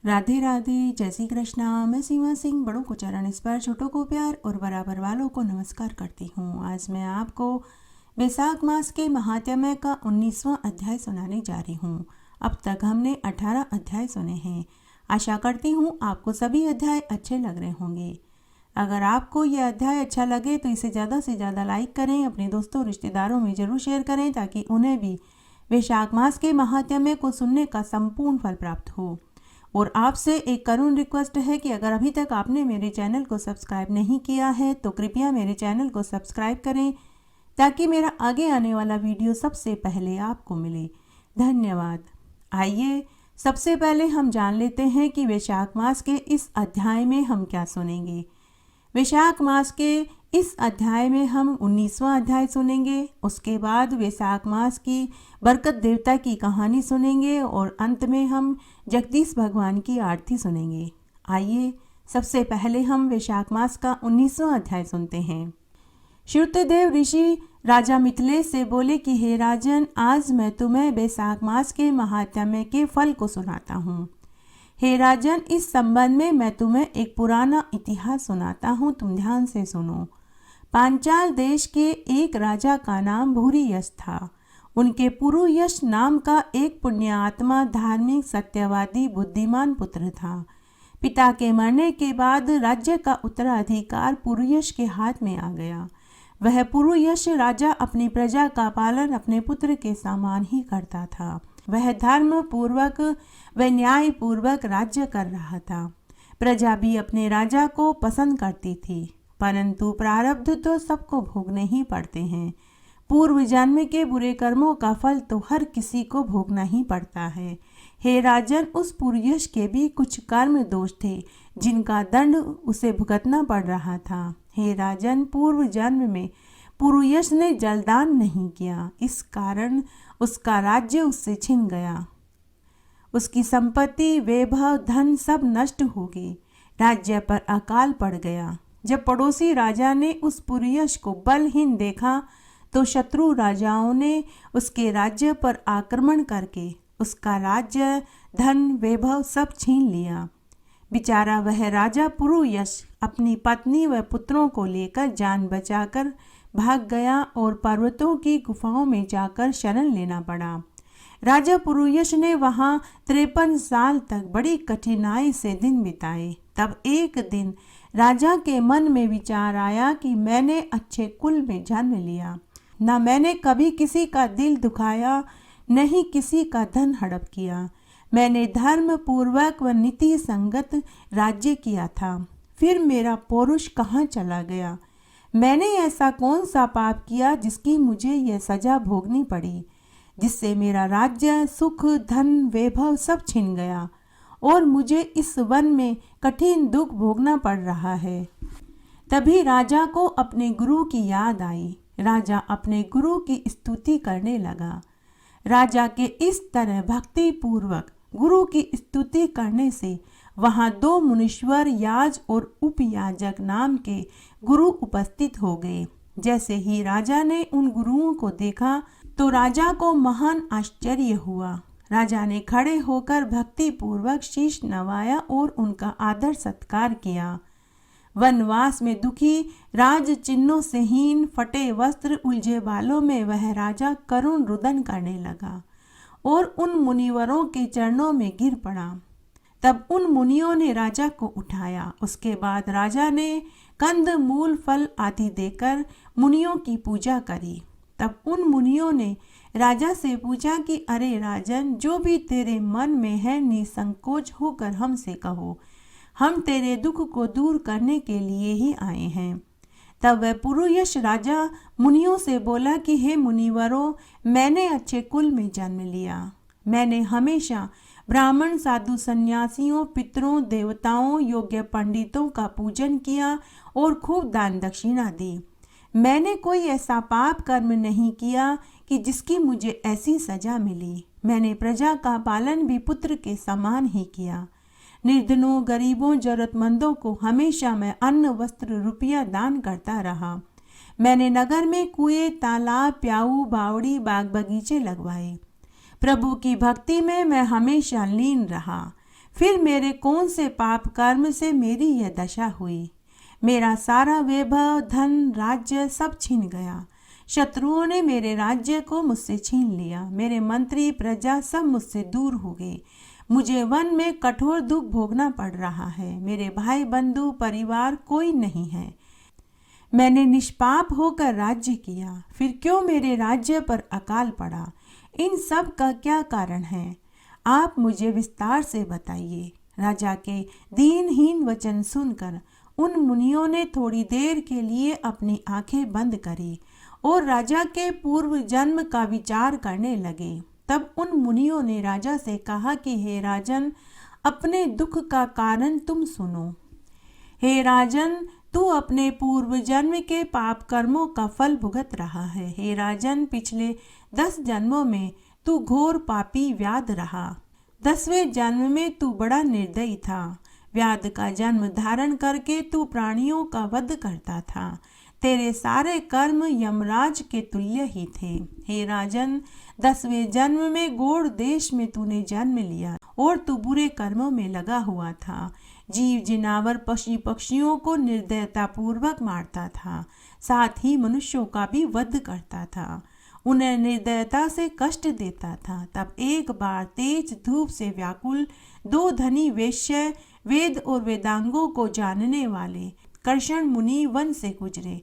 राधे राधे, जय श्री कृष्णा। मैं सीमा सिंह बड़ों को चरण स्पर्श, छोटों को प्यार और बराबर वालों को नमस्कार करती हूँ। आज मैं आपको वैशाख मास के महात्म्य का 19वां अध्याय सुनाने जा रही हूँ। अब तक हमने 18 अध्याय सुने हैं। आशा करती हूँ आपको सभी अध्याय अच्छे लग रहे होंगे। अगर आपको यह अध्याय अच्छा लगे तो इसे ज़्यादा से ज़्यादा लाइक करें, अपने दोस्तों रिश्तेदारों में ज़रूर शेयर करें ताकि उन्हें भी वैशाख मास के महात्म्य को सुनने का संपूर्ण फल प्राप्त हो। और आपसे एक करुण रिक्वेस्ट है कि अगर अभी तक आपने मेरे चैनल को सब्सक्राइब नहीं किया है तो कृपया मेरे चैनल को सब्सक्राइब करें ताकि मेरा आगे आने वाला वीडियो सबसे पहले आपको मिले। धन्यवाद। आइए सबसे पहले हम जान लेते हैं कि वैशाख मास के इस अध्याय में हम क्या सुनेंगे। वैशाख मास के इस अध्याय में हम 19वां अध्याय सुनेंगे। उसके बाद वैशाख मास की बरकत देवता की कहानी सुनेंगे और अंत में हम जगदीश भगवान की आरती सुनेंगे। आइए सबसे पहले हम वैशाख मास का 19वां अध्याय सुनते हैं। श्रुतदेव ऋषि राजा मिथिलेश से बोले कि हे राजन, आज मैं तुम्हें वैशाख मास के महात्म्य के फल को सुनाता हूँ। हे राजन, इस संबंध में मैं तुम्हें एक पुराना इतिहास सुनाता हूँ, तुम ध्यान से सुनो। पांचाल देश के एक राजा का नाम भूरियश था। उनके पुरुयश नाम का एक पुण्यात्मा, धार्मिक, सत्यवादी, बुद्धिमान पुत्र था। पिता के मरने के बाद राज्य का उत्तराधिकार पुरुयश के हाथ में आ गया। वह पुरुयश राजा अपनी प्रजा का पालन अपने पुत्र के समान ही करता था। वह धर्म पूर्वक व न्याय पूर्वक राज्य कर रहा था। प्रजा भी अपने राजा को पसंद करती थी, परंतु प्रारब्ध तो सबको भोगने ही पड़ते हैं। पूर्व जन्म के बुरे कर्मों का फल तो हर किसी को भोगना ही पड़ता है। हे राजन, उस पुरुयश के भी कुछ कर्म दोष थे जिनका दंड उसे भुगतना पड़ रहा था। हे राजन, पूर्व जन्म में पुरुयश ने जलदान नहीं किया, इस कारण उसका राज्य उससे छिन गया। उसकी संपत्ति, वैभव, धन सब नष्ट हो गए। राज्य पर अकाल पड़ गया। जब पड़ोसी राजा ने उस पुरुयश को बलहीन देखा तो शत्रु राजाओं ने उसके राज्य पर आक्रमण करके उसका राज्य, धन, वैभव सब छीन लिया। बेचारा वह राजा पुरुयश अपनी पत्नी व पुत्रों को लेकर जान बचाकर भाग गया और पर्वतों की गुफाओं में जाकर शरण लेना पड़ा। राजा पुरुयश ने वहां 53 साल तक बड़ी कठिनाई से दिन बिताए। तब एक दिन राजा के मन में विचार आया कि मैंने अच्छे कुल में जन्म लिया, न मैंने कभी किसी का दिल दुखाया, न ही किसी का धन हड़प किया। मैंने धर्म पूर्वक व नीति संगत राज्य किया था। फिर मेरा पौरुष कहाँ चला गया? मैंने ऐसा कौन सा पाप किया जिसकी मुझे यह सजा भोगनी पड़ी, जिससे मेरा राज्य, सुख, धन, वैभव सब छिन गया और मुझे इस वन में कठिन दुख भोगना पड़ रहा है। तभी राजा को अपने गुरु की याद आई। राजा अपने गुरु की स्तुति करने लगा। राजा के इस तरह भक्ति पूर्वक गुरु की स्तुति करने से वहां 2 मुनीश्वर, याज और उपयाजक नाम के गुरु उपस्थित हो गए। जैसे ही राजा ने उन गुरुओं को देखा तो राजा को महान आश्चर्य हुआ। राजा ने खड़े होकर भक्ति पूर्वक शीश नवाया और उनका आदर सत्कार किया। वनवास में दुखी, राज चिन्हों से हीन, फटे वस्त्र, उलझे बालों में वह राजा करुण रुदन करने लगा और उन मुनिवरों के चरणों में गिर पड़ा। तब उन मुनियों ने राजा को उठाया। उसके बाद राजा ने कंद, मूल, फल आदि देकर मुनियों की पूजा करी। तब उन मुनियों ने राजा से पूछा कि अरे राजन, जो भी तेरे मन में है निसंकोच होकर हमसे कहो, हम तेरे दुख को दूर करने के लिए ही आए हैं। तब वह पुरुयश राजा मुनियों से बोला कि हे मुनिवरों, मैंने अच्छे कुल में जन्म लिया। मैंने हमेशा ब्राह्मण, साधु, सन्यासियों, पितरों, देवताओं, योग्य पंडितों का पूजन किया और खूब दान दक्षिणा दी। मैंने कोई ऐसा पाप कर्म नहीं किया कि जिसकी मुझे ऐसी सजा मिली। मैंने प्रजा का पालन भी पुत्र के समान ही किया। निर्धनों, गरीबों, जरूरतमंदों को हमेशा मैं अन्न, वस्त्र, रुपया दान करता रहा। मैंने नगर में कुएं, तालाब, प्याऊ, बावड़ी, बाग बगीचे लगवाए। प्रभु की भक्ति में मैं हमेशा लीन रहा। फिर मेरे कौन से पाप कर्म से मेरी यह दशा हुई। मेरा सारा वैभव, धन, राज्य सब छिन गया। शत्रुओं ने मेरे राज्य को मुझसे छीन लिया। मेरे मंत्री, प्रजा सब मुझसे दूर हो गए। मुझे वन में कठोर दुख भोगना पड़ रहा है। मेरे भाई, बंधु, परिवार कोई नहीं है। मैंने निष्पाप होकर राज्य किया, फिर क्यों मेरे राज्य पर अकाल पड़ा। इन सब का क्या कारण है, आप मुझे विस्तार से बताइए। राजा के दीनहीन वचन सुनकर उन मुनियों ने थोड़ी देर के लिए अपनी आंखें बंद करी और राजा के पूर्व जन्म का विचार करने लगे। तब उन मुनियों ने राजा से कहा कि हे राजन, अपने दुख का कारण तुम सुनो। हे राजन, तू अपने पूर्व जन्म के पाप कर्मों का फल भुगत रहा है। हे राजन, पिछले 10 जन्मों में तू घोर पापी व्याध रहा। 10वें जन्म में तू बड़ा निर्दयी था। व्याध का जन्म धारण करके तू प्राणियों का वध करता था। तेरे सारे कर्म यमराज के तुल्य ही थे। हे राजन, 10वें जन्म में गौड़ देश में तूने जन्म लिया और तू बुरे कर्मों में लगा हुआ था। जीव, जिनावर, पशु पक्षियों को निर्दयता पूर्वक मारता था, साथ ही मनुष्यों का भी वध करता था, उन्हें निर्दयता से कष्ट देता था। तब एक बार तेज धूप से व्याकुल 2 धनी वेश्य, वेद और वेदांगों को जानने वाले कर्षण मुनि वन से गुजरे,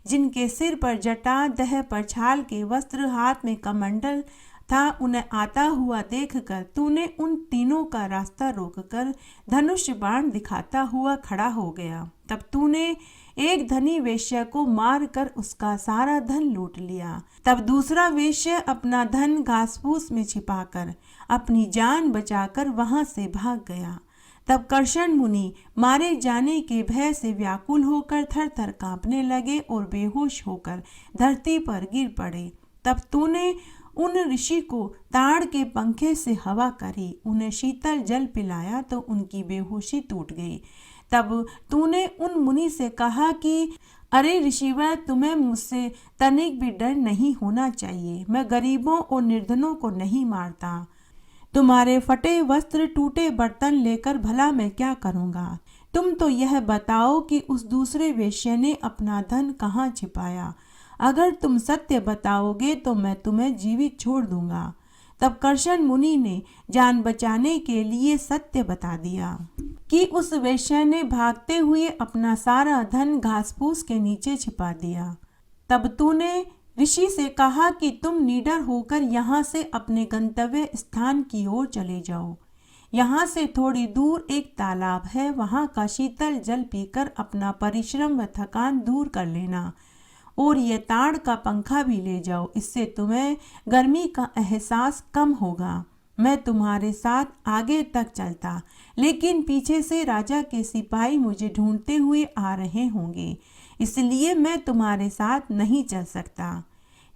जिनके सिर पर जटा, देह पर छाल के वस्त्र, हाथ में कमंडल था। उन्हें आता हुआ देखकर तूने उन तीनों का रास्ता रोककर धनुष बाण दिखाता हुआ खड़ा हो गया। तब तूने एक धनी वेश्या को मारकर उसका सारा धन लूट लिया। तब दूसरा वेश्या अपना धन घास फूस में छिपाकर अपनी जान बचाकर वहां से भाग गया। तब कर्षण मुनि मारे जाने के भय से व्याकुल होकर थर थर कांपने लगे और बेहोश होकर धरती पर गिर पड़े। तब तूने उन ऋषि को ताड़ के पंखे से हवा करी, उन्हें शीतल जल पिलाया तो उनकी बेहोशी टूट गई। तब तूने उन मुनि से कहा कि अरे ऋषिवर, तुम्हें मुझसे तनिक भी डर नहीं होना चाहिए। मैं गरीबों और निर्धनों को नहीं मारता। तुम्हारे फटे वस्त्र, टूटे बर्तन लेकर भला मैं क्या करूँगा। तुम तो यह बताओ कि उस दूसरे वेश्या ने अपना धन कहाँ छिपाया। अगर तुम सत्य बताओगे तो मैं तुम्हें जीवित छोड़ दूंगा। तब कर्षण मुनि ने जान बचाने के लिए सत्य बता दिया कि उस वेश्या ने भागते हुए अपना सारा धन घास फूस के नीचे छिपा दिया। तब तूने ऋषि से कहा कि तुम निडर होकर यहाँ से अपने गंतव्य स्थान की ओर चले जाओ। यहाँ से थोड़ी दूर एक तालाब है, वहाँ का शीतल जल पीकर अपना परिश्रम व थकान दूर कर लेना और ये ताड़ का पंखा भी ले जाओ, इससे तुम्हें गर्मी का एहसास कम होगा। मैं तुम्हारे साथ आगे तक चलता, लेकिन पीछे से राजा के सिपाही मुझे ढूंढते हुए आ रहे होंगे, इसलिए मैं तुम्हारे साथ नहीं चल सकता।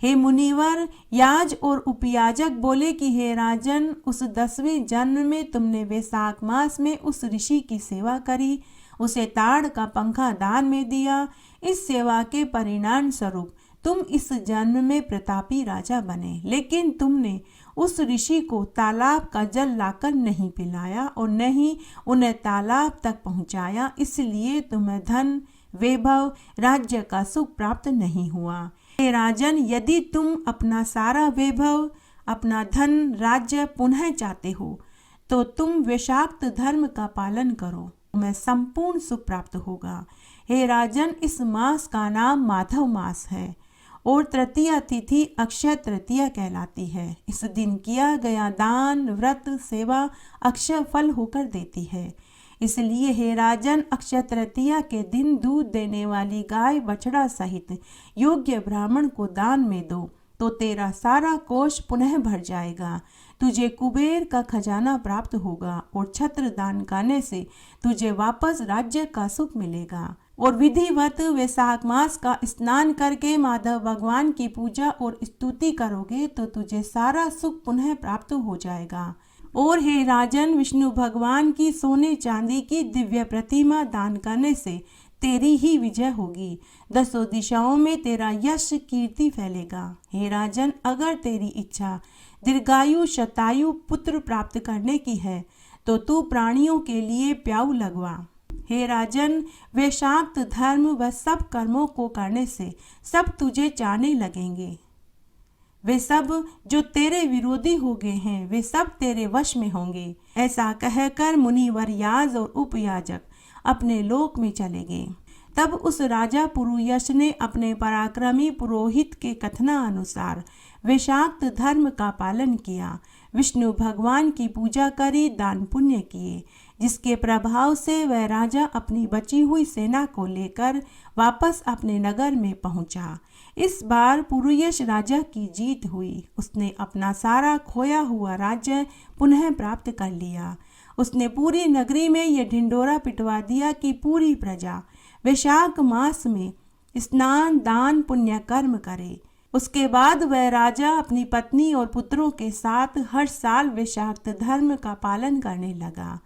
हे मुनिवर, याज और उपयाजक बोले कि हे राजन, उस 10वें जन्म में तुमने वैशाख मास में उस ऋषि की सेवा करी, उसे ताड़ का पंखा दान में दिया। इस सेवा के परिणाम स्वरूप तुम इस जन्म में प्रतापी राजा बने, लेकिन तुमने उस ऋषि को तालाब का जल लाकर नहीं पिलाया और न ही उन्हें तालाब तक पहुंचाया, इसलिए तुम्हें धन, वैभव, राज्य का सुख प्राप्त नहीं हुआ। हे राजन, यदि तुम अपना सारा वैभव, अपना धन, राज्य पुनः चाहते हो तो तुम वैशाक्त धर्म का पालन करो, तुम्हें संपूर्ण सुख प्राप्त होगा। हे राजन, इस मास का नाम माधव मास है और तृतीया तिथि अक्षय तृतीया कहलाती है। इस दिन किया गया दान, व्रत, सेवा अक्षय फल होकर देती है। इसलिए हे राजन, अक्षय तृतीया के दिन दूध देने वाली गाय बछड़ा सहित योग्य ब्राह्मण को दान में दो तो तेरा सारा कोष पुनः भर जाएगा। तुझे कुबेर का खजाना प्राप्त होगा और छत्र दान करने से तुझे वापस राज्य का सुख मिलेगा। और विधिवत वैशाख मास का स्नान करके माधव भगवान की पूजा और स्तुति करोगे तो तुझे सारा सुख पुनः प्राप्त हो जाएगा। और हे राजन, विष्णु भगवान की सोने चांदी की दिव्य प्रतिमा दान करने से तेरी ही विजय होगी। 10 दिशाओं में तेरा यश कीर्ति फैलेगा। हे राजन, अगर तेरी इच्छा दीर्घायु, शतायु, पुत्र प्राप्त करने की है तो तू प्राणियों के लिए प्याऊ लगवा। हे राजन, वे शाक्त धर्म व सब कर्मों को करने से सब तुझे चाहने लगेंगे। वे सब जो तेरे विरोधी हो गए हैं वे सब तेरे वश में होंगे। ऐसा कहकर मुनिवर याज और उपयाजक अपने लोक में चले गए। तब उस राजा पुरुयश ने अपने पराक्रमी पुरोहित के कथनानुसार विषाक्त धर्म का पालन किया, विष्णु भगवान की पूजा करी, दान पुण्य किए, जिसके प्रभाव से वह राजा अपनी बची हुई सेना को लेकर वापस अपने नगर में पहुंचा। इस बार पुरुयश राजा की जीत हुई। उसने अपना सारा खोया हुआ राज्य पुनः प्राप्त कर लिया। उसने पूरी नगरी में यह ढिंडोरा पिटवा दिया कि पूरी प्रजा वैशाख मास में स्नान, दान, पुण्य कर्म करे। उसके बाद वह राजा अपनी पत्नी और पुत्रों के साथ हर साल वैशाख धर्म का पालन करने लगा।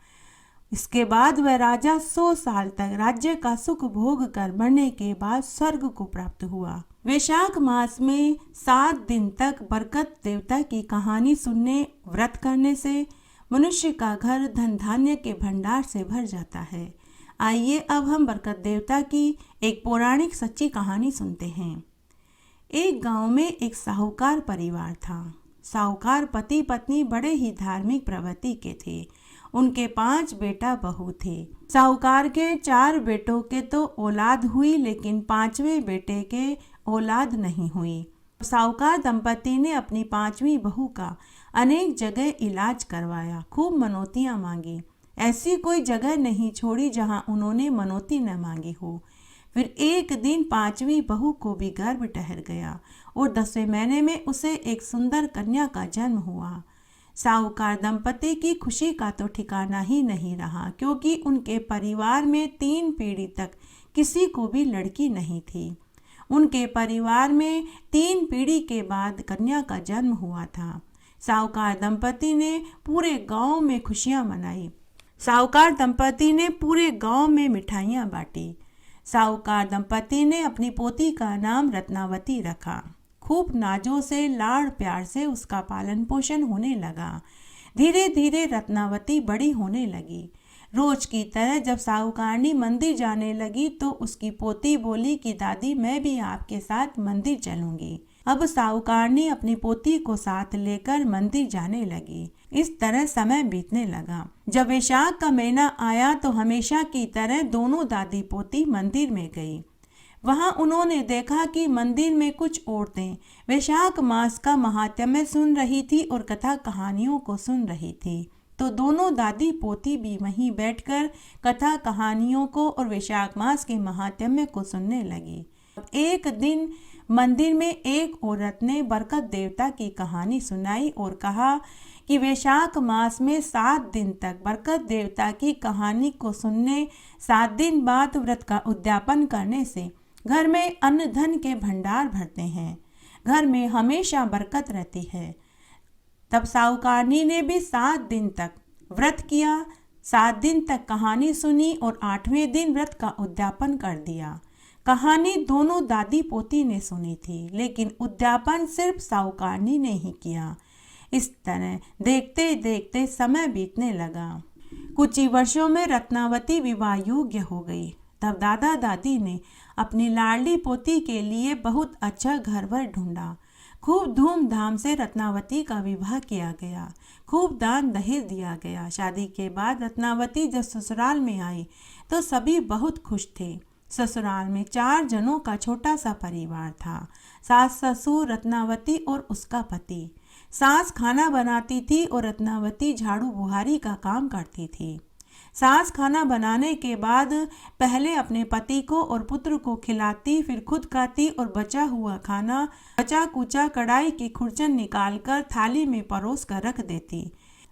इसके बाद वह राजा 100 साल तक राज्य का सुख भोग कर मरने के बाद स्वर्ग को प्राप्त हुआ। वैशाख मास में 7 दिन तक बरकत देवता की कहानी सुनने, व्रत करने से मनुष्य का घर धन धान्य के भंडार से भर जाता है। आइए अब हम बरकत देवता की एक पौराणिक सच्ची कहानी सुनते हैं। एक गांव में एक साहूकार परिवार था। साहूकार पति पत्नी बड़े ही धार्मिक प्रवृत्ति के थे। उनके 5 बेटा बहू थे। साहूकार के 4 बेटों के तो औलाद हुई, लेकिन 5वें बेटे के औलाद नहीं हुई। साहूकार दंपति ने अपनी 5वीं बहू का अनेक जगह इलाज करवाया, खूब मनौतियां मांगी। ऐसी कोई जगह नहीं छोड़ी जहां उन्होंने मनौती न मांगी हो। फिर एक दिन 5वीं बहू को भी गर्भ ठहर गया और 10वें महीने में उसे एक सुंदर कन्या का जन्म हुआ। साहूकार दंपति की खुशी का तो ठिकाना ही नहीं रहा, क्योंकि उनके परिवार में 3 पीढ़ी तक किसी को भी लड़की नहीं थी। उनके परिवार में 3 पीढ़ी के बाद कन्या का जन्म हुआ था। साहूकार दंपति ने पूरे गांव में खुशियां मनाई। साहूकार दंपति ने पूरे गांव में मिठाइयां बांटी। साहूकार दंपति ने अपनी पोती का नाम रत्नावती रखा। खूब नाजों से, लाड़ प्यार से उसका पालन पोषण होने लगा। धीरे धीरे रत्नावती बड़ी होने लगी। रोज की तरह जब साहूकारनी मंदिर जाने लगी तो उसकी पोती बोली कि दादी, मैं भी आपके साथ मंदिर चलूंगी। अब साहूकारनी अपनी पोती को साथ लेकर मंदिर जाने लगी। इस तरह समय बीतने लगा। जब वैशाख का महीना आया तो हमेशा की तरह दोनों दादी पोती मंदिर में गई। वहां उन्होंने देखा कि मंदिर में कुछ औरतें वैशाख मास का महात्म्य सुन रही थी और कथा कहानियों को सुन रही थी। तो दोनों दादी पोती भी वहीं बैठकर कथा कहानियों को और वैशाख मास के महात्म्य को सुनने लगी। एक दिन मंदिर में एक औरत ने बरकत देवता की कहानी सुनाई और कहा कि वैशाख मास में 7 दिन तक बरकत देवता की कहानी को सुनने, 7 दिन बाद व्रत का उद्यापन करने से घर में अन्न धन के भंडार भरते हैं, घर में हमेशा बरकत रहती है। तब साहूकारनी ने भी 7 दिन तक व्रत किया, 7 दिन तक कहानी सुनी और 8वें दिन व्रत का उद्यापन कर दिया। कहानी दोनों दादी पोती ने सुनी थी, लेकिन उद्यापन सिर्फ साहूकारनी ने ही किया। इस तरह देखते देखते समय बीतने लगा। कुछ ही वर्षों में रत्नावती विवाह योग्य हो गई। तब दादा दादी ने अपनी लाडली पोती के लिए बहुत अच्छा घर वर ढूंढा। खूब धूमधाम से रत्नावती का विवाह किया गया। खूब दान दहेज दिया गया। शादी के बाद रत्नावती जब ससुराल में आई तो सभी बहुत खुश थे। ससुराल में 4 जनों का छोटा सा परिवार था। सास, ससुर, रत्नावती और उसका पति। सास खाना बनाती थी और रत्नावती झाड़ू बुहारी का काम करती थी। सास खाना बनाने के बाद पहले अपने पति को और पुत्र को खिलाती, फिर खुद खाती और बचा हुआ खाना बचा कुचा कढ़ाई की खुरचन निकालकर थाली में परोस कर रख देती।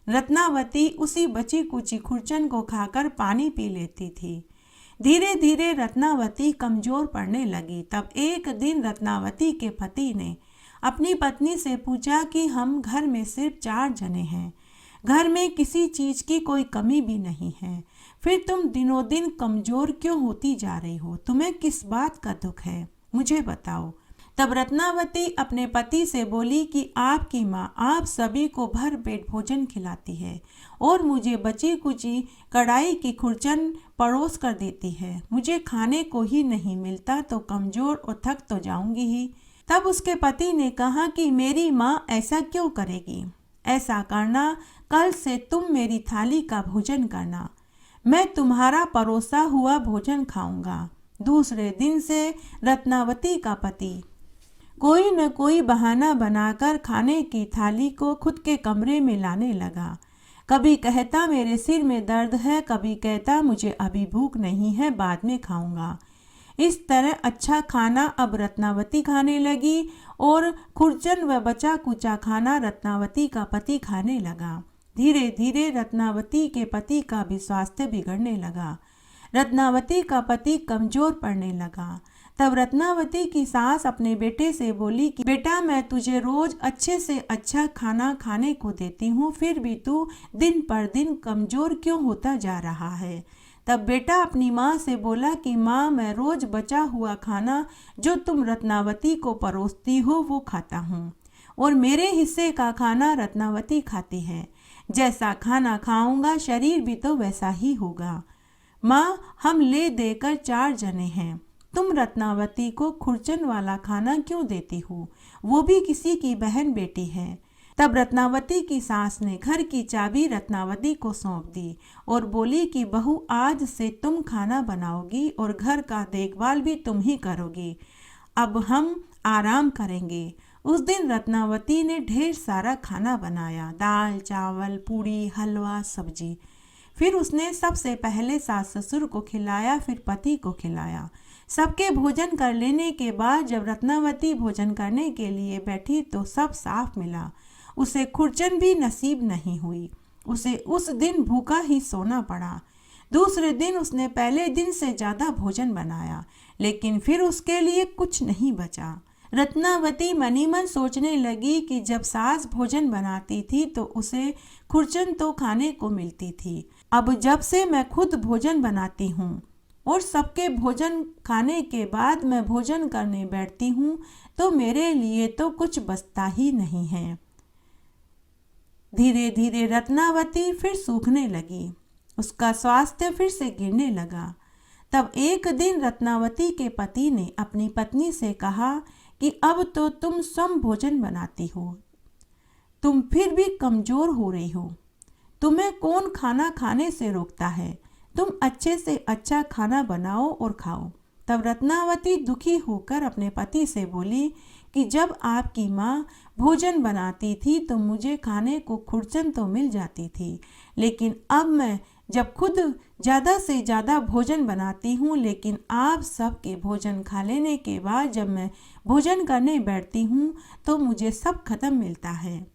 रत्नावती उसी बची कुची खुरचन को खाकर पानी पी लेती थी। धीरे धीरे रत्नावती कमजोर पड़ने लगी। तब एक दिन रत्नावती के पति ने अपनी पत्नी से पूछा कि हम घर में सिर्फ 4 जने हैं, घर में किसी चीज की कोई कमी भी नहीं है, फिर तुम दिनों दिन कमजोर क्यों होती जा रही हो? तुम्हें किस बात का दुख है, मुझे बताओ। तब रत्नावती अपने पति से बोली कि आपकी माँ आप सभी को भर पेट भोजन खिलाती है और मुझे बची कुची कढ़ाई की खुरचन परोस कर देती है। मुझे खाने को ही नहीं मिलता तो कमजोर और थक तो जाऊंगी ही। तब उसके पति ने कहा कि मेरी माँ ऐसा क्यों करेगी? ऐसा करना, कल से तुम मेरी थाली का भोजन करना, मैं तुम्हारा परोसा हुआ भोजन खाऊंगा। दूसरे दिन से रत्नावती का पति कोई न कोई बहाना बनाकर खाने की थाली को खुद के कमरे में लाने लगा। कभी कहता मेरे सिर में दर्द है, कभी कहता मुझे अभी भूख नहीं है, बाद में खाऊंगा। इस तरह अच्छा खाना अब रत्नावती खाने लगी और खुरचन व बचा कुचा खाना रत्नावती का पति खाने लगा। धीरे धीरे रत्नावती के पति का भी स्वास्थ्य बिगड़ने लगा। रत्नावती का पति कमजोर पड़ने लगा। तब रत्नावती की सास अपने बेटे से बोली कि बेटा, मैं तुझे रोज अच्छे से अच्छा खाना खाने को देती हूँ, फिर भी तू दिन पर दिन कमजोर क्यों होता जा रहा है? तब बेटा अपनी माँ से बोला कि माँ, मैं रोज बचा हुआ खाना जो तुम रत्नावती को परोसती हो वो खाता हूँ और मेरे हिस्से का खाना रत्नावती खाती है। जैसा खाना खाऊंगा शरीर भी तो वैसा ही होगा। माँ, हम ले देकर 4 जने हैं, तुम रत्नावती को खुरचन वाला खाना क्यों देती हो? वो भी किसी की बहन बेटी है। तब रत्नावती की सास ने घर की चाबी रत्नावती को सौंप दी और बोली कि बहू, आज से तुम खाना बनाओगी और घर का देखभाल भी तुम ही करोगी। अब हम आराम करेंगे। उस दिन रत्नावती ने ढेर सारा खाना बनाया, दाल चावल पूड़ी हलवा सब्जी। फिर उसने सबसे पहले सास ससुर को खिलाया, फिर पति को खिलाया। सबके भोजन कर लेने के बाद जब रत्नावती भोजन करने के लिए बैठी तो सब साफ मिला। उसे खुरचन भी नसीब नहीं हुई। उसे उस दिन भूखा ही सोना पड़ा। दूसरे दिन उसने पहले दिन से ज़्यादा भोजन बनाया, लेकिन फिर उसके लिए कुछ नहीं बचा। रत्नावती मनी मन सोचने लगी कि जब सास भोजन बनाती थी तो उसे खुरचन तो खाने को मिलती थी। अब जब से मैं खुद भोजन बनाती हूँ और सबके भोजन खाने के बाद मैं भोजन करने बैठती हूँ तो मेरे लिए तो कुछ बचता ही नहीं है। धीरे धीरे रत्नावती फिर सूखने लगी। उसका स्वास्थ्य फिर से गिरने लगा। तब एक दिन रत्नावती के पति ने अपनी पत्नी से कहा कि अब तो तुम स्वयं भोजन बनाती हो, तुम फिर भी कमजोर हो रही हो, तुम्हें कौन खाना खाने से रोकता है? तुम अच्छे से अच्छा खाना बनाओ और खाओ। तब रत्नावती दुखी होकर अपने पति से बोली कि जब आपकी माँ भोजन बनाती थी तो मुझे खाने को खुरचन तो मिल जाती थी, लेकिन अब मैं जब खुद ज़्यादा से ज़्यादा भोजन बनाती हूँ, लेकिन आप सबके भोजन खा लेने के बाद जब मैं भोजन करने बैठती हूँ तो मुझे सब खत्म मिलता है।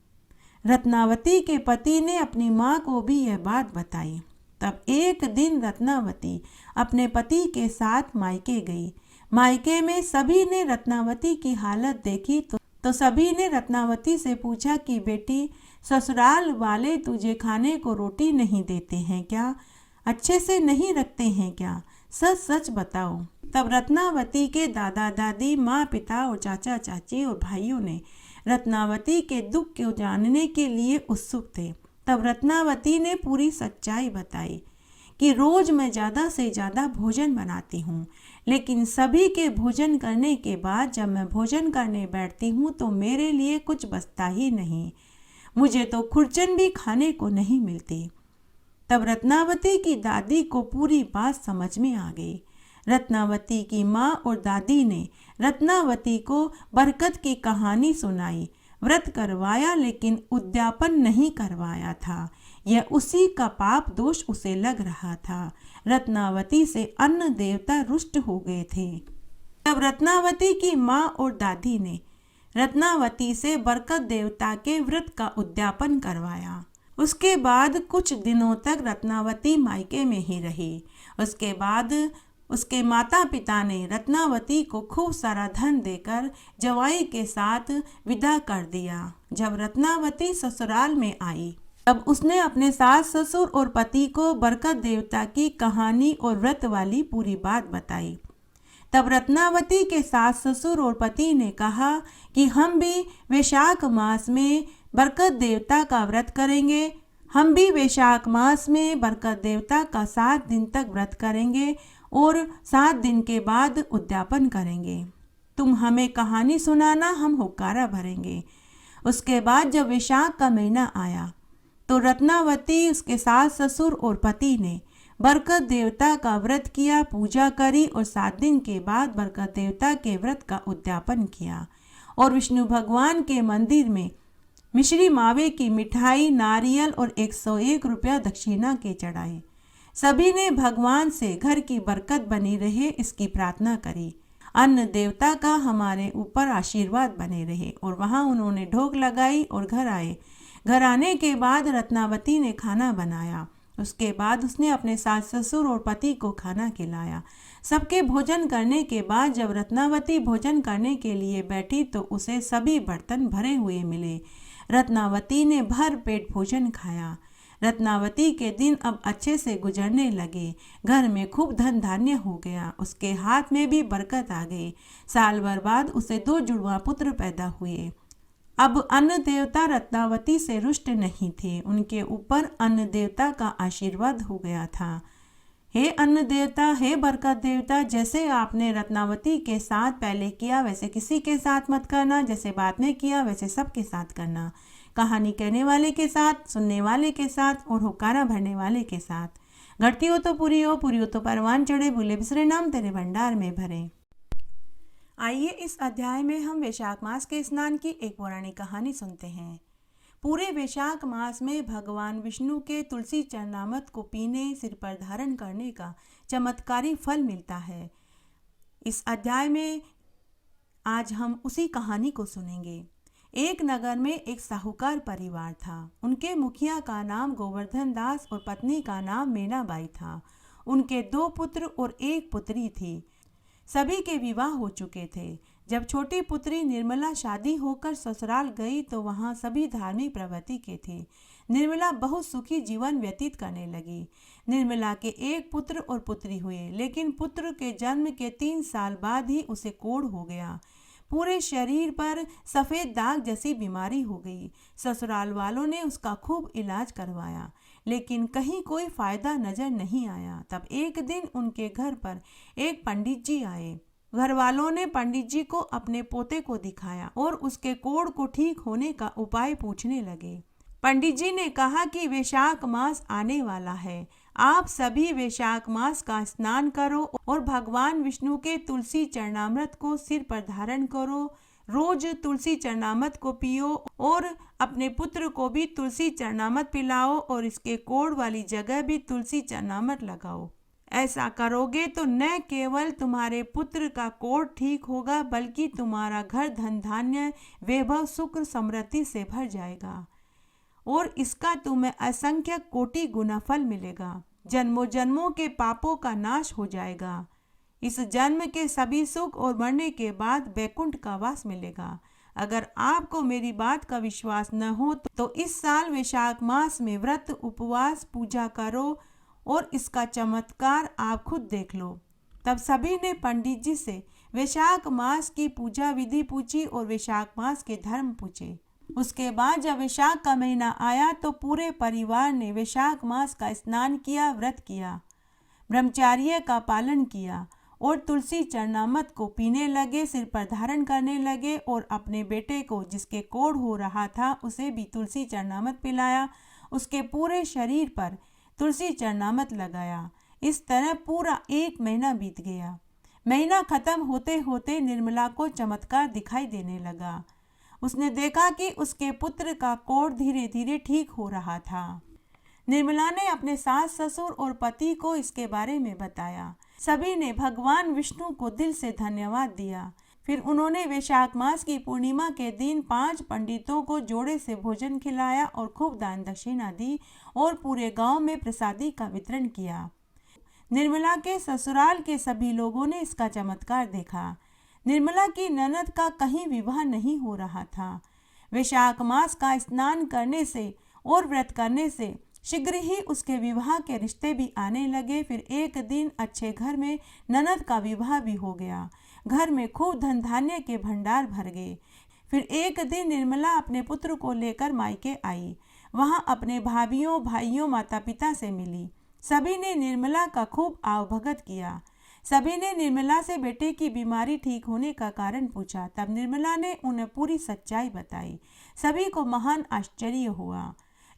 रत्नावती के पति ने अपनी माँ को भी यह बात बताई। तब एक दिन रत्नावती अपने पति के साथ मायके गई। मायके में सभी ने रत्नावती की हालत देखी तो सभी ने रत्नावती से पूछा कि बेटी, ससुराल वाले तुझे खाने को रोटी नहीं देते हैं क्या? अच्छे से नहीं रखते हैं क्या? सच सच बताओ। तब रत्नावती के दादा दादी, माँ पिता और चाचा चाची और भाइयों ने रत्नावती के दुख को जानने के लिए उत्सुक थे। तब रत्नावती ने पूरी सच्चाई बताई कि रोज मैं ज़्यादा से ज़्यादा भोजन बनाती हूँ, लेकिन सभी के भोजन करने के बाद जब मैं भोजन करने बैठती हूँ तो मेरे लिए कुछ बचता ही नहीं। मुझे तो खुरचन भी खाने को नहीं मिलती। तब रत्नावती की दादी को पूरी बात समझ में आ गई। रत्नावती की माँ और दादी ने रत्नावती को बरकत की कहानी सुनाई। व्रत करवाया लेकिन उद्यापन नहीं करवाया था। यह उसी का पाप दोष उसे लग रहा था। रत्नावती से अन्न देवता रुष्ट हो गए थे। तब रत्नावती की माँ और दादी ने रत्नावती से बरकत देवता के व्रत का उद्यापन करवाया। उसके बाद कुछ दिनों तक रत्नावती मायके में ही रही। उसके बाद उसके माता पिता ने रत्नावती को खूब सारा धन देकर जवाई के साथ विदा कर दिया। जब रत्नावती ससुराल में आई तब उसने अपने सास ससुर और पति को बरकत देवता की कहानी और व्रत वाली पूरी बात बताई। तब रत्नावती के सास ससुर और पति ने कहा कि हम भी वैशाख मास में बरकत देवता का व्रत करेंगे। हम भी वैशाख मास में बरकत देवता का 7 दिन तक व्रत करेंगे और 7 दिन के बाद उद्यापन करेंगे। तुम हमें कहानी सुनाना, हम हुक्कारा भरेंगे। उसके बाद जब वैशाख का महीना आया तो रत्नावती, उसके सास ससुर और पति ने बरकत देवता का व्रत किया, पूजा करी और 7 दिन के बाद बरकत देवता के व्रत का उद्यापन किया और विष्णु भगवान के मंदिर में मिश्री मावे की मिठाई, नारियल और 101 रुपया दक्षिणा के चढ़ाए। सभी ने भगवान से घर की बरकत बनी रहे इसकी प्रार्थना करी, अन्न देवता का हमारे ऊपर आशीर्वाद बने रहे। और वहाँ उन्होंने ढोक लगाई और घर आए। घर आने के बाद रत्नावती ने खाना बनाया। उसके बाद उसने अपने सास ससुर और पति को खाना खिलाया। सबके भोजन करने के बाद जब रत्नावती भोजन करने के लिए बैठी तो उसे सभी बर्तन भरे हुए मिले। रत्नावती ने भर पेट भोजन खाया। रत्नावती के दिन अब अच्छे से गुजरने लगे। घर में खूब धन धान्य हो गया। उसके हाथ में भी बरकत आ गई। साल भर बाद उसे 2 जुड़वा पुत्र पैदा हुए। अब अन्न देवता रत्नावती से रुष्ट नहीं थे। उनके ऊपर अन्न देवता का आशीर्वाद हो गया था। हे अन्न देवता, हे बरकत देवता, जैसे आपने रत्नावती के साथ पहले किया वैसे किसी के साथ मत करना। जैसे बाद में किया वैसे सबके साथ करना। कहानी कहने वाले के साथ, सुनने वाले के साथ और हुक्कारा भरने वाले के साथ। घटती हो तो पूरी हो, पूरी हो तो परवान चढ़े, भूले बिसरे नाम तेरे भंडार में भरे। आइए इस अध्याय में हम वैशाख मास के स्नान की एक पौराणिक कहानी सुनते हैं। पूरे वैशाख मास में भगवान विष्णु के तुलसी चरणामृत को पीने, सिर पर धारण करने का चमत्कारी फल मिलता है। इस अध्याय में आज हम उसी कहानी को सुनेंगे। एक नगर में एक साहूकार परिवार था। उनके मुखिया का नाम गोवर्धन दास और पत्नी का नाम मीनाबाई था। उनके 2 पुत्र और 1 पुत्री थी। सभी के विवाह हो चुके थे। जब छोटी पुत्री निर्मला शादी होकर ससुराल गई तो वहाँ सभी धार्मिक प्रवृत्ति के थे। निर्मला बहुत सुखी जीवन व्यतीत करने लगी। निर्मला के 1 पुत्र और पुत्री हुए, लेकिन पुत्र के जन्म के 3 साल बाद ही उसे कोढ़ हो गया। पूरे शरीर पर सफ़ेद दाग जैसी बीमारी हो गई। ससुराल वालों ने उसका खूब इलाज करवाया, लेकिन कहीं कोई फायदा नजर नहीं आया। तब एक दिन उनके घर पर एक पंडित जी आए। घर वालों ने पंडित जी को अपने पोते को दिखाया और उसके कोढ़ को ठीक होने का उपाय पूछने लगे। पंडित जी ने कहा कि वैशाख मास आने वाला है, आप सभी वैशाख मास का स्नान करो और भगवान विष्णु के तुलसी चरणामृत को सिर पर धारण करो। रोज तुलसी चरणामृत को पियो और अपने पुत्र को भी तुलसी चरणामृत पिलाओ और इसके कोढ़ वाली जगह भी तुलसी चरणामृत लगाओ। ऐसा करोगे तो न केवल तुम्हारे पुत्र का कोढ़ ठीक होगा, बल्कि तुम्हारा घर धन धान्य, वैभव, सुख, समृद्धि से भर जाएगा और इसका तुम्हें असंख्य कोटि गुना फल मिलेगा। जन्मों जन्मों के पापों का नाश हो जाएगा। इस जन्म के सभी सुख और मरने के बाद वैकुंठ का वास मिलेगा। अगर आपको मेरी बात का विश्वास न हो तो इस साल वैशाख मास में व्रत, उपवास, पूजा करो और इसका चमत्कार आप खुद देख लो। तब सभी ने पंडित जी से वैशाख मास की पूजा विधि पूछी और वैशाख मास के धर्म पूछे। उसके बाद जब वैशाख का महीना आया तो पूरे परिवार ने वैशाख मास का स्नान किया, व्रत किया, ब्रह्मचर्य का पालन किया और तुलसी चरणामृत को पीने लगे, सिर पर धारण करने लगे और अपने बेटे को, जिसके कोढ़ हो रहा था, उसे भी तुलसी चरणामृत पिलाया। उसके पूरे शरीर पर तुलसी चरणामृत लगाया। इस तरह पूरा 1 महीना बीत गया। महीना खत्म होते होते निर्मला को चमत्कार दिखाई देने लगा। उसने देखा कि उसके पुत्र का कोढ़ धीरे धीरे ठीक हो रहा था। निर्मला ने अपने सास ससुर और पति को इसके बारे में बताया। सभी ने भगवान विष्णु को दिल से धन्यवाद दिया। फिर उन्होंने वैशाख मास की पूर्णिमा के दिन 5 पंडितों को जोड़े से भोजन खिलाया और खूब दान दक्षिणा दी और पूरे गांव में प्रसादी का वितरण किया। निर्मला के ससुराल के सभी लोगों ने इसका चमत्कार देखा। निर्मला की ननद का कहीं विवाह नहीं हो रहा था। वैशाख मास का स्नान करने से और व्रत करने से शीघ्र ही उसके विवाह के रिश्ते भी आने लगे। फिर एक दिन अच्छे घर में ननद का विवाह भी हो गया। घर में खूब धन धान्य के भंडार भर गए। फिर एक दिन निर्मला अपने पुत्र को लेकर मायके आई। वहां अपने भाभियों, भाइयों, माता पिता से मिली। सभी ने निर्मला का खूब आवभगत किया। सभी ने निर्मला से बेटे की बीमारी ठीक होने का कारण पूछा। तब निर्मला ने उन्हें पूरी सच्चाई बताई। सभी को महान आश्चर्य हुआ।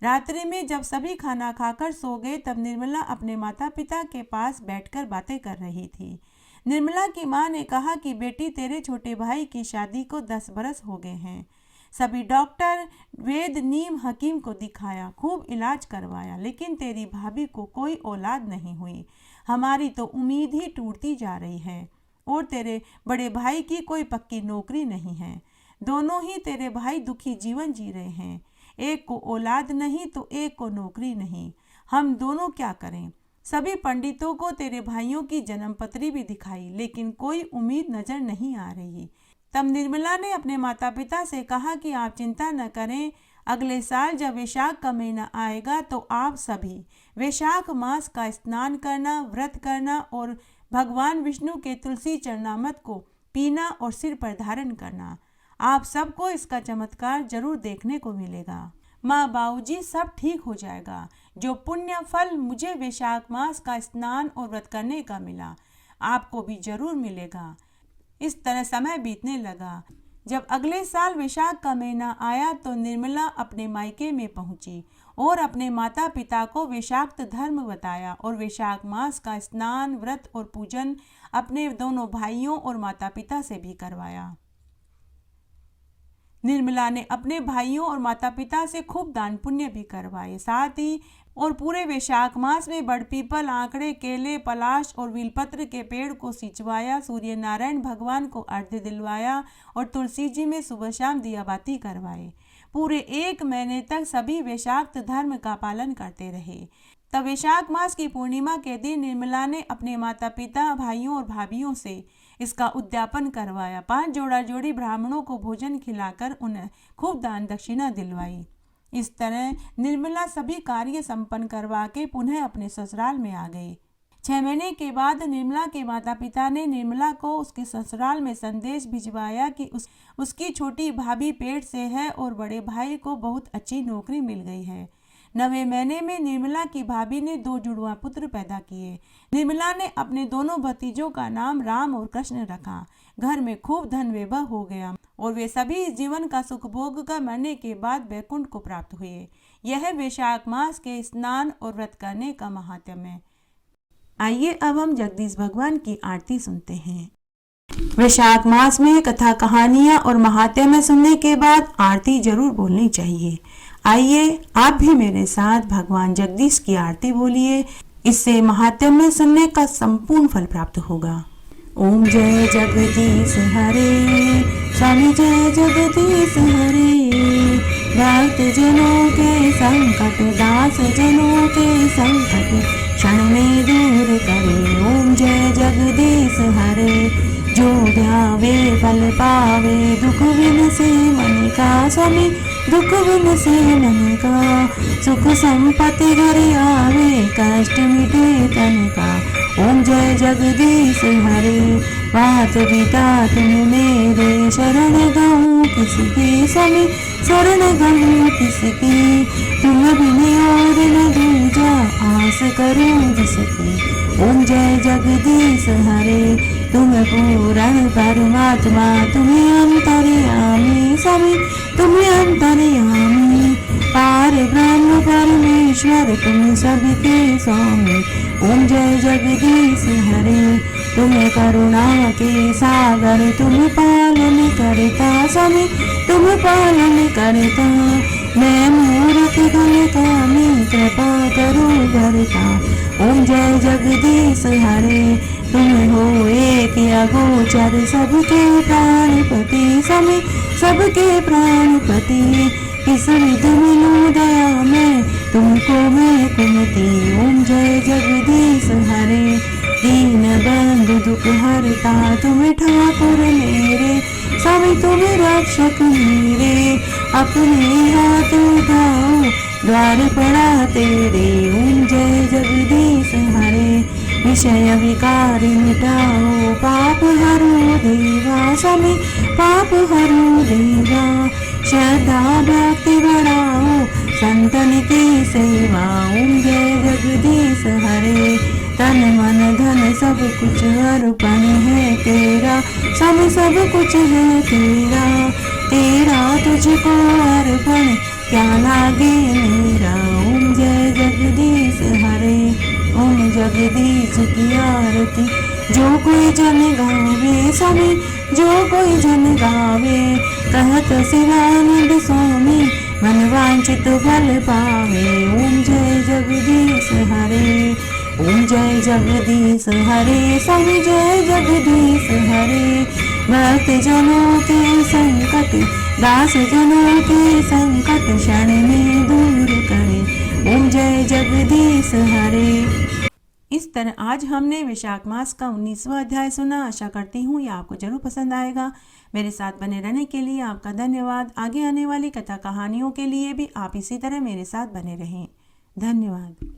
रात्रि में जब सभी खाना खाकर सो गए, तब निर्मला अपने माता पिता के पास बैठकर बातें कर रही थी। निर्मला की माँ ने कहा कि बेटी, तेरे छोटे भाई की शादी को 10 बरस हो गए हैं। सभी डॉक्टर, वैद्य, नीम, हकीम को दिखाया, खूब इलाज करवाया, लेकिन तेरी भाभी को कोई औलाद नहीं हुई। हमारी तो उम्मीद ही टूटती जा रही है। और तेरे बड़े भाई की कोई पक्की नौकरी नहीं है। दोनों ही तेरे भाई दुखी जीवन जी रहे हैं। एक को औलाद नहीं तो एक को नौकरी नहीं। हम दोनों क्या करें? सभी पंडितों को तेरे भाइयों की जन्मपत्री भी दिखाई, लेकिन कोई उम्मीद नजर नहीं आ रही। तब निर्मला ने अपने माता पिता से कहा कि आप चिंता न करें, अगले साल जब वैशाख का महीना आएगा तो आप सभी वैशाख मास का स्नान करना, व्रत करना और भगवान विष्णु के तुलसी चरणामृत को पीना और सिर पर धारण करना। आप सबको इसका चमत्कार जरूर देखने को मिलेगा। माँ, बाबूजी, सब ठीक हो जाएगा। जो पुण्य फल मुझे वैशाख मास का स्नान और व्रत करने का मिला, आपको भी जरूर मिलेगा। इस तरह समय बीतने लगा। जब अगले साल वैशाख का महीना आया तो निर्मला अपने मायके में पहुंची और अपने माता पिता को वैशाख धर्म बताया और वैशाख मास का स्नान, व्रत और पूजन अपने दोनों भाइयों और माता पिता से भी करवाया। निर्मला ने अपने भाइयों और माता पिता से खूब दान पुण्य भी करवाए। साथ ही और पूरे वैशाख मास में बड़ पीपल, आंकड़े, केले, पलाश और बेलपत्र के पेड़ को सिंचवाया, सूर्य नारायण भगवान को अर्घ्य दिलवाया और तुलसी जी में सुबह शाम दियाबाती करवाए। पूरे 1 महीने तक सभी वैशाख धर्म का पालन करते रहे। तब वैशाख मास की पूर्णिमा के दिन निर्मला ने अपने माता पिता, भाइयों और भाभियों से इसका उद्यापन करवाया। 5 जोड़ा जोड़ी ब्राह्मणों को भोजन खिलाकर उन्हें खूब दान दक्षिणा दिलवाई। इस तरह निर्मला सभी कार्य संपन्न करवा के पुनः अपने ससुराल में आ गई। 6 महीने के बाद निर्मला के माता पिता ने निर्मला को उसके ससुराल में संदेश भिजवाया कि उसकी छोटी भाभी पेट से है और बड़े भाई को बहुत अच्छी नौकरी मिल गई है। 9वें महीने में निर्मला की भाभी ने 2 जुड़वा पुत्र पैदा किए। निर्मला ने अपने दोनों भतीजों का नाम राम और कृष्ण रखा। घर में खूब धन वैभव हो गया और वे सभी जीवन का सुख भोग कर मरने के बाद वैकुंठ को प्राप्त हुए। यह वैशाख मास के स्नान और व्रत करने का महात्म्य है। आइए अब हम जगदीश भगवान की आरती सुनते हैं। वैशाख मास में कथा, कहानियां और महात्म्य सुनने के बाद आरती जरूर बोलनी चाहिए। आइए आप भी मेरे साथ भगवान जगदीश की आरती बोलिए। इससे महात्म्य सुनने का संपूर्ण फल प्राप्त होगा। ओम जय जगदीश हरे, स्वामी जय जगदीश हरे। भक्त जनों के संकट, दास जनों के संकट क्षण में दूर करे। ओम जय जगदीश हरे। जो ध्यावे फल पावे, दुख बिन से मन का। स्वामी दुख बिन से मन का। सुख संपत्ति घर आवे, कष्ट मिटे तन का। ओम जय जगदीश हरे। बात बितात मेरे, शरण गऊँ किसकी। स्वामी शरण गऊँ किसकी। तुम बिन और न दूजा, आस करूँ जिसकी। ओम जय जगदीश हरे। तुम पूर्ण परमात्मा, तुम्हें अंतर्यामी। स्वामी तुम्हें अंतर्यामी। पार ब्रह्म परमेश्वर, तुम सबके स्वामी। ओम जय जगदीश हरे। तुम्हें करुणा के सागर, तुम पालन करता। स्वामी तुम पालन करता। मैं मूर्ख घन कामी, कृपा करो भरता। ओम जय जगदीश हरे। तुम हो एक अगोचर, सबके प्राणपति। स्वामी सबके प्राणपति। किस विध मिलूं दया में, तुमको मैं कुमति। ओम जय जगदीश हरे। दीन बंधु दुख हरता, तुम ठाकुर मेरे। स्वामी तुम रक्षक मेरे। अपने हाथ उठाओ, द्वार पड़ा तेरे। ओम जय जगदीश हरे। विषय विकार मिटाओ पाप हरो देवा। स्वामी पाप हरो देवा। श्रद्धा भक्ति बढ़ाओ संतन की सेवा। ओम जय जगदीश हरे। तन मन धन सब कुछ अर्पण है तेरा। सब कुछ है तेरा। तेरा तुझको अर्पण क्या लागे मेरा। ओम जय जगदीश हरे। ओम जगदीश की आरती जो कोई जन गावे। स्वामी जो कोई जन गावे। कहत शिवानंद स्वामी मन वांछित फल पावे। ओम जय जगदीश हरे। ओम जय जगदीश हरे। स्वामी जय जगदीश हरे। भक्त जनों के संकट दास जनों के संकट क्षण में दूर करे। ओम जय जगदीश हरे। इस तरह आज हमने वैशाख मास का 19वां अध्याय सुना। आशा करती हूँ ये आपको जरूर पसंद आएगा। मेरे साथ बने रहने के लिए आपका धन्यवाद। आगे आने वाली कथा कहानियों के लिए भी आप इसी तरह मेरे साथ बने रहें। धन्यवाद।